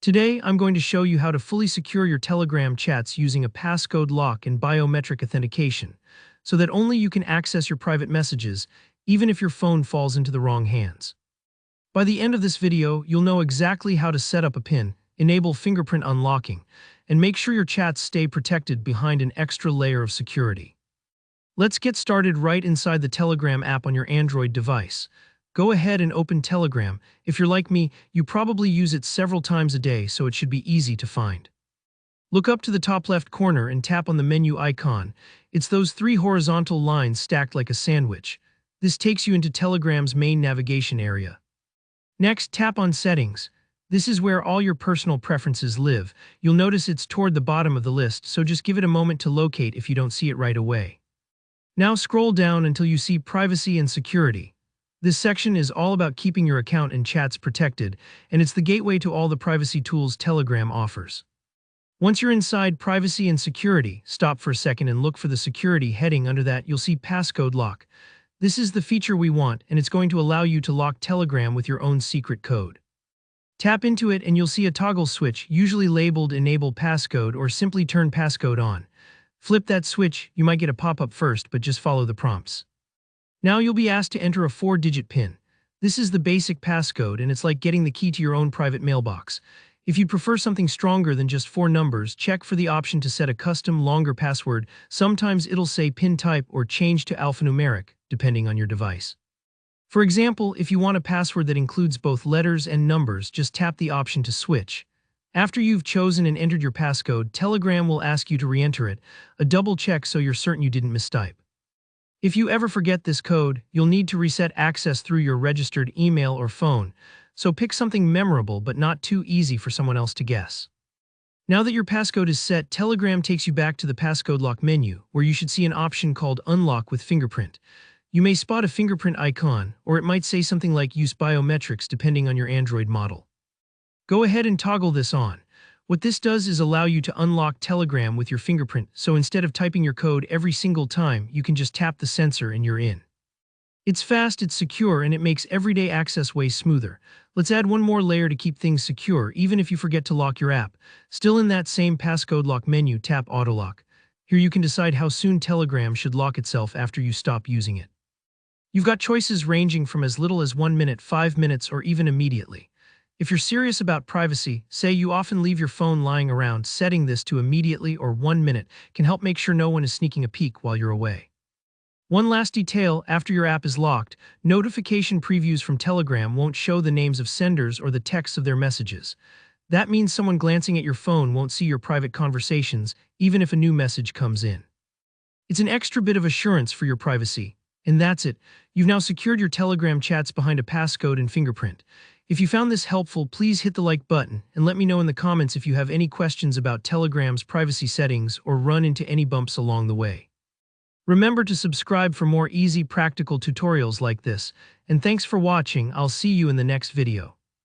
Today, I'm going to show you how to fully secure your Telegram chats using a passcode lock and biometric authentication, so that only you can access your private messages, even if your phone falls into the wrong hands. By the end of this video, you'll know exactly how to set up a PIN, enable fingerprint unlocking, and make sure your chats stay protected behind an extra layer of security. Let's get started right inside the Telegram app on your Android device. Go ahead and open Telegram. If you're like me, you probably use it several times a day, so it should be easy to find. Look up to the top left corner and tap on the menu icon. It's those three horizontal lines stacked like a sandwich. This takes you into Telegram's main navigation area. Next, tap on Settings. This is where all your personal preferences live. You'll notice it's toward the bottom of the list, so just give it a moment to locate if you don't see it right away. Now scroll down until you see Privacy and Security. This section is all about keeping your account and chats protected, and it's the gateway to all the privacy tools Telegram offers. Once you're inside Privacy and Security, stop for a second and look for the Security heading. Under that, you'll see Passcode Lock. This is the feature we want, and it's going to allow you to lock Telegram with your own secret code. Tap into it and you'll see a toggle switch, usually labeled Enable Passcode or simply Turn Passcode on. Flip that switch, you might get a pop-up first, but just follow the prompts. Now you'll be asked to enter a 4-digit PIN. This is the basic passcode, and it's like getting the key to your own private mailbox. If you'd prefer something stronger than just 4 numbers, check for the option to set a custom, longer password. Sometimes it'll say PIN type or change to alphanumeric, depending on your device. For example, if you want a password that includes both letters and numbers, just tap the option to switch. After you've chosen and entered your passcode, Telegram will ask you to re-enter it, a double check so you're certain you didn't mistype. If you ever forget this code, you'll need to reset access through your registered email or phone, so pick something memorable but not too easy for someone else to guess. Now that your passcode is set, Telegram takes you back to the passcode lock menu, where you should see an option called Unlock with Fingerprint. You may spot a fingerprint icon, or it might say something like Use Biometrics depending on your Android model. Go ahead and toggle this on. What this does is allow you to unlock Telegram with your fingerprint, so instead of typing your code every single time, you can just tap the sensor and you're in. It's fast, it's secure, and it makes everyday access way smoother. Let's add one more layer to keep things secure, even if you forget to lock your app. Still in that same passcode lock menu, tap Auto Lock. Here you can decide how soon Telegram should lock itself after you stop using it. You've got choices ranging from as little as 1 minute, 5 minutes, or even immediately. If you're serious about privacy, say you often leave your phone lying around, setting this to immediately or 1 minute can help make sure no one is sneaking a peek while you're away. One last detail, after your app is locked, notification previews from Telegram won't show the names of senders or the texts of their messages. That means someone glancing at your phone won't see your private conversations, even if a new message comes in. It's an extra bit of assurance for your privacy. And that's it. You've now secured your Telegram chats behind a passcode and fingerprint. If you found this helpful, please hit the like button and let me know in the comments if you have any questions about Telegram's privacy settings or run into any bumps along the way. Remember to subscribe for more easy, practical tutorials like this. And thanks for watching. I'll see you in the next video.